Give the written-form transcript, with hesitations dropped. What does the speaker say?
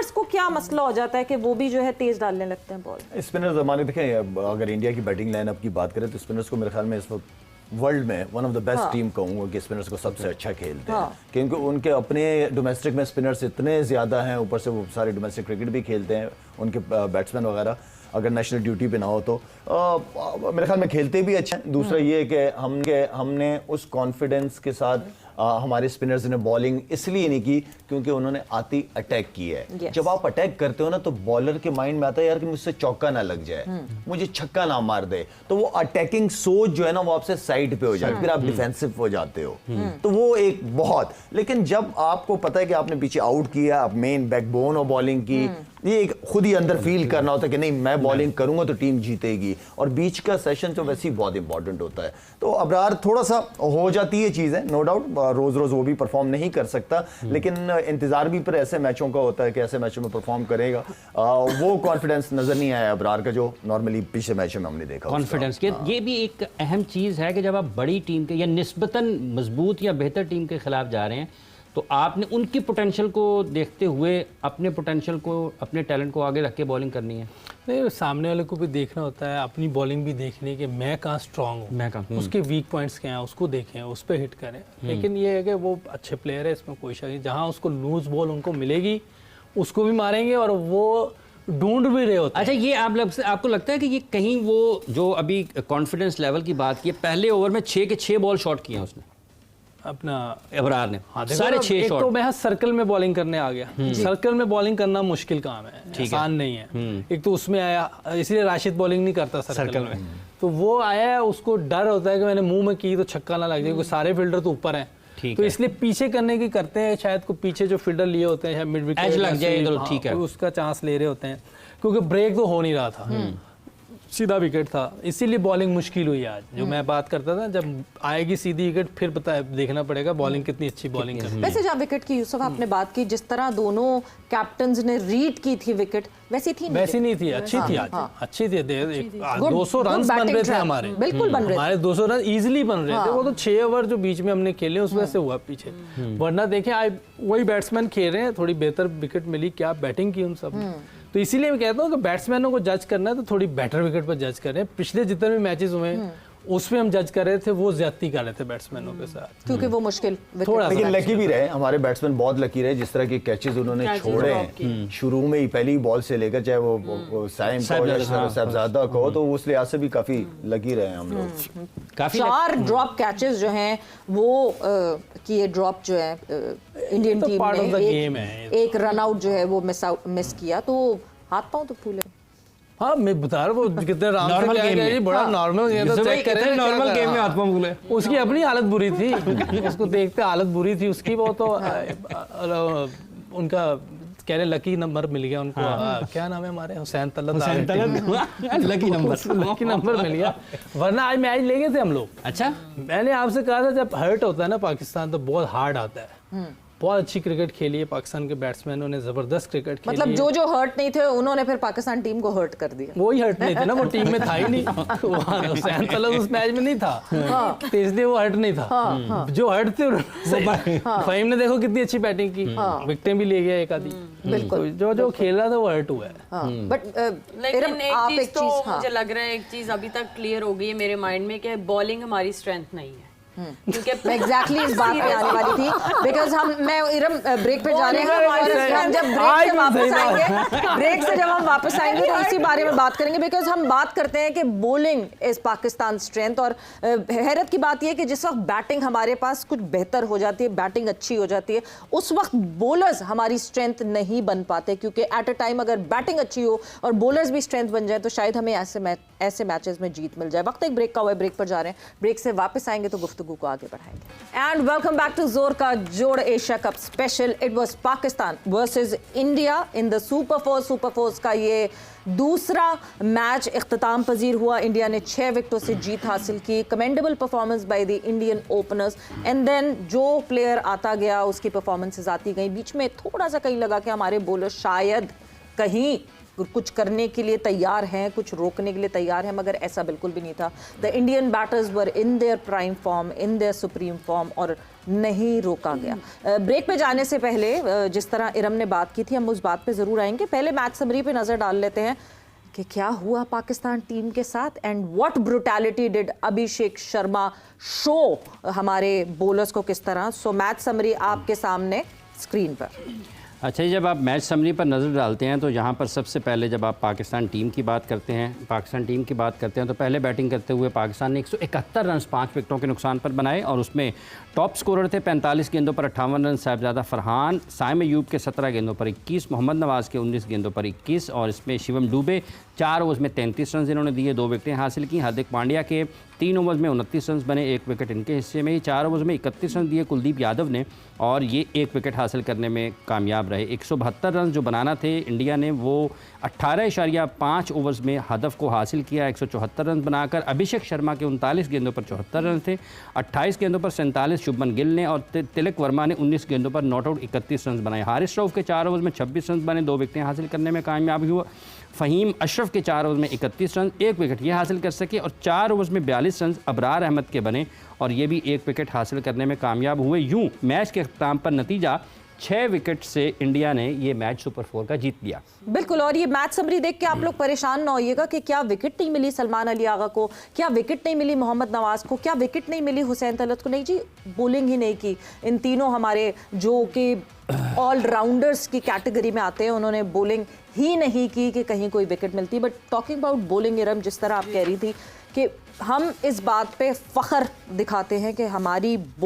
Spinners को क्या मसला हो जाता है कि वो भी जो है तेज डालने लगते हैं बॉल? स्पिनर्स हमारे देखें, अगर इंडिया की बैटिंग लाइनअप की बात करें तो स्पिनर्स को मेरे ख्याल में इस वक्त वर्ल्ड में one of the best team कहूँगा कि स्पिनर्स को सबसे अच्छा खेलते हैं, क्योंकि उनके अपने डोमेस्टिक में स्पिनर्स इतने ज़्यादा हैं, ऊपर से वो सारे डोमेस्टिक क्रिकेट भी खेलते हैं, उनके बैट्समैन वगैरह अगर नेशनल ड्यूटी पे ना हो तो मेरे ख्याल में खेलते भी अच्छे हैं। दूसरा ये कि हमने उस कॉन्फिडेंस के साथ हमारे स्पिनर्स ने बॉलिंग इसलिए नहीं की क्योंकि उन्होंने आती अटैक की है। जब आप अटैक करते हो ना तो बॉलर के माइंड में आता है यार कि मुझसे चौका ना लग जाए, मुझे छक्का ना मार दे, तो वो अटैकिंग सोच जो है ना वो आपसे साइड पे हो जाए, फिर आप डिफेंसिव हो जाते हो। तो वो एक बहुत, लेकिन जब आपको पता है कि आपने पीछे आउट किया, आप मेन बैकबोन और बॉलिंग की, ये एक खुद ही अंदर फील करना होता है कि नहीं मैं बॉलिंग करूंगा तो टीम जीतेगी, और बीच का सेशन तो वैसे ही बहुत इंपॉर्टेंट होता है। तो अबरार थोड़ा सा हो जाती है चीज़ें, नो डाउट, रोज रोज वो भी परफॉर्म नहीं कर सकता, लेकिन इंतजार भी पर ऐसे मैचों का होता है कि ऐसे मैचों में परफॉर्म करेगा। वो कॉन्फिडेंस नजर नहीं आया अबरार का जो नॉर्मली पिछले मैचों में हमने देखा। कॉन्फिडेंस ये भी एक अहम चीज़ है कि जब आप बड़ी टीम के या निस्बतन मजबूत या बेहतर टीम के खिलाफ जा रहे हैं तो आपने उनकी पोटेंशियल को देखते हुए अपने पोटेंशियल को, अपने टैलेंट को आगे रख के बॉलिंग करनी है। नहीं, सामने वाले को भी देखना होता है, अपनी बॉलिंग भी देखनी है कि मैं कहाँ स्ट्रांग हूँ, मैं कहाँ, उसके वीक पॉइंट्स क्या हैं उसको देखें, उस पर हिट करें। लेकिन ये है कि वो अच्छे प्लेयर है, इसमें कोई शक नहीं, जहाँ उसको लूज बॉल उनको मिलेगी उसको भी मारेंगे और वो ढूंढ भी रहे होते हैं। अच्छा, ये आपको लगता है कि ये कहीं वो जो अभी कॉन्फिडेंस लेवल की बात की, पहले ओवर में 6 के 6 बॉल शॉट किए उसने अपना अबरार ने, सारे 6 शॉट। तो मैं सर्कल में बॉलिंग करने आ गया, सर्कल में बॉलिंग करना मुश्किल काम है, आसान नहीं है। एक तो उसमें आया, इसलिए राशिद बॉलिंग नहीं करता सर्कल में, तो वो आया, उसको डर होता है कि मैंने मुंह में की तो छक्का ना लग जाए, क्योंकि सारे फील्डर तो ऊपर हैं, तो इसलिए पीछे करने की करते हैं, शायद को पीछे जो फील्डर लिए होते हैं मिड विकेट लग जाए तो ठीक है, उसका चांस ले रहे होते हैं, क्योंकि ब्रेक तो हो नहीं रहा था, सीधा विकेट था, इसीलिए बॉलिंग मुश्किल हुई आज। जो मैं बात करता था, जब आएगी सीधी विकेट फिर देखना पड़ेगा बॉलिंग कितनी अच्छी बॉलिंग करनी है। वैसे जहाँ विकेट की यूसुफ आपने बात की, जिस तरह दोनों कैप्टन्स ने रीड की थी विकेट, वैसी थी वैसी नहीं थी, अच्छी थी आज, अच्छी थी। 200 रन बन रहे थे हमारे, बिल्कुल बन रहे थे हमारे 200 रन इजीली बन रहे थे। वो तो 6 ओवर जो बीच में हमने खेले उस वजह से हुआ पीछे, वरना देखें आज वही बैट्समैन खेल रहे हैं, थोड़ी बेहतर विकेट मिली, क्या बैटिंग की उन सब। तो इसीलिए मैं कहता हूँ कि बैट्समैनों को जज करना है तो थोड़ी बेटर विकेट पर जज करें। पिछले जितने भी मैचेस हुए उसमें हम जज कर रहे थे, वो ज्यादती कर रहे थे बैट्समैनों के साथ, क्योंकि वो मुश्किल थोड़ा, लेकिन लकी भी रहे हमारे बैट्समैन, बहुत लकी रहे, जिस तरह के कैचेस उन्होंने छोड़े हैं शुरू में ही, पहली बॉल से लेकर, चाहे वो साइम को या साहबजादा को, तो उस लिहाज से भी काफी लकी रहे हम लोग। काफी 4 ड्रॉप कैचेस जो हैं वो कि ये ड्रॉप जो है इंडियन टीम ने एक रन आउट जो है वो मिस किया, तो हाथ पांव तो फूले। हाँ, मैं बता रहा हूँ कितने नॉर्मल गेम में, बड़ा नॉर्मल गेम था, चेक करें नॉर्मल गेम में हाथ पांव फूले। उसकी अपनी हालत बुरी थी, उसको देखते हालत बुरी थी उसकी, वो तो उनका कह रहे लकी नंबर मिल गया उनको। क्या नाम है हमारे, हुसैन तलत लकी नंबर मिल गया, वरना आज मैच ले गए थे हम लोग। अच्छा, मैंने आपसे कहा था जब हर्ट होता है ना पाकिस्तान तो बहुत हार्ड आता है। बहुत अच्छी क्रिकेट खेली है पाकिस्तान के बैट्समैनों ने, जबरदस्त क्रिकेट खेली। मतलब जो हर्ट नहीं थे उन्होंने फिर पाकिस्तान टीम को हर्ट कर दिया। वही हर्ट नहीं थे ना, वो टीम में था ही नहीं, हुसैन तलत उस मैच में नहीं था, तो इसलिए वो हर्ट नहीं था। जो हर्ट थे फहीम ने देखो कितनी अच्छी बैटिंग की, विकेटें भी ले गया एक आधी, बिल्कुल जो खेल रहा था वो हर्ट हुआ है। बट लेकिन एक चीज तो मुझे लग रहा है, एक चीज अभी तक क्लियर हो गई है मेरे माइंड में कि बॉलिंग हमारी स्ट्रेंथ नहीं है। क्योंकि एग्जैक्टली इस बात पे आने वाली थी, बिकॉज मैं इरम ब्रेक पे जा रहे हैं, और हम जब ब्रेक से जब हम वापस आएंगे तो इसी बारे में बात करेंगे, बिकॉज हम बात करते हैं कि बॉलिंग इज पाकिस्तान स्ट्रेंथ, और हैरत की बात यह है कि जिस वक्त बैटिंग हमारे पास कुछ बेहतर हो जाती है, बैटिंग अच्छी हो जाती है, उस वक्त बॉलर्स हमारी स्ट्रेंथ नहीं बन पाते, क्योंकि एट अ टाइम अगर बैटिंग अच्छी हो और बॉलर्स भी स्ट्रेंथ बन जाए तो शायद हमें ऐसे मैचेस में जीत मिल जाए। वक्त एक ब्रेक का हुआ है, ब्रेक पर जा रहे हैं, ब्रेक से वापस आएंगे तो गुफ्तगू को आगे बढ़ाएंगे। एंड वेलकम बैक टू जोर का जोड़ Asia cup special. It was Pakistan versus India in the super force का ये दूसरा मैच इख्तिताम पजीर हुआ। इंडिया ने 6 विकेटों से जीत हासिल की। Commendable performance by the Indian openers, and then जो प्लेयर आता गया उसकी परफॉर्मेंसेस आती गई। बीच में थोड़ा सा कहीं लगा कि हमारे बॉलर शायद कहीं कुछ करने के लिए तैयार हैं, कुछ रोकने के लिए तैयार हैं, मगर ऐसा बिल्कुल भी नहीं था। The Indian batters were in their prime form, in their supreme form, और नहीं रोका गया। ब्रेक पे जाने से पहले जिस तरह इरम ने बात की थी, हम उस बात पे ज़रूर आएंगे। पहले मैच समरी पे नज़र डाल लेते हैं कि क्या हुआ पाकिस्तान टीम के साथ and what brutality did Abhishek Sharma show हमारे बॉलर्स को किस तरह। सो मैच समरी आपके सामने स्क्रीन पर। अच्छा, जब आप मैच समरी पर नज़र डालते हैं तो यहाँ पर सबसे पहले जब आप पाकिस्तान टीम की बात करते हैं तो पहले बैटिंग करते हुए पाकिस्तान ने 171 रन 5 विकेटों के नुकसान पर बनाए और उसमें टॉप स्कोरर थे 45 गेंदों पर 58 रन साहिबजादा फरहान, साइम अयूब के 17 गेंदों पर 21, मोहम्मद नवाज़ के 19 गेंदों पर 21 और इसमें शिवम डुबे 4 ओवर्स में 33 रन इन्होंने दिए, 2 विकेटें हासिल की। हार्दिक पांड्या के 3 ओवर्स में 29 रन बने, 1 विकेट इनके हिस्से में ही। 4 ओवर्स में 31 रन दिए कुलदीप यादव ने और ये 1 विकेट हासिल करने में कामयाब रहे। 172 रन जो बनाना थे इंडिया ने वो 18.5 ओवर्स में हदफ को हासिल किया, 174 रन बनाकर। अभिषेक शर्मा के 39 गेंदों पर 74 रन थे, 28 गेंदों पर 47 शुभमन गिल ने और तिलक वर्मा ने 19 गेंदों पर नॉट आउट 31 रन बनाए। हारिस रऊफ के 4 ओवर्स में 26 रन बने, 2 विकेटें हासिल करने में कामयाब हुआ। फ़हीम अशरफ के 4 ओवर्स में 31 रन, 1 विकेट ये हासिल कर सके और 4 ओवर्स में 42 रन अबरार अहमद के बने और ये भी 1 विकेट हासिल करने में कामयाब हुए। यूं मैच के अख्ताम पर नतीजा 6 विकेट से इंडिया ने ये मैच सुपर 4 का जीत लिया। बिल्कुल, और ये मैच समरी देख के आप लोग परेशान ना होइएगा कि क्या विकेट नहीं मिली सलमान अली आगा को, क्या विकेट नहीं मिली मोहम्मद नवाज को, क्या विकेट नहीं मिली हुसैन तलत को। नहीं जी, बॉलिंग ही नहीं की। इन तीनों हमारे जो कि ऑलराउंडर्स की कैटेगरी में आते हैं, उन्होंने बॉलिंग ही नहीं की कि कहीं कोई विकेट मिलती। But talking about bowling, Iram जिस तरह आप कह रही थी कि हम इस बात पे फख्र दिखाते हैं कि हमारी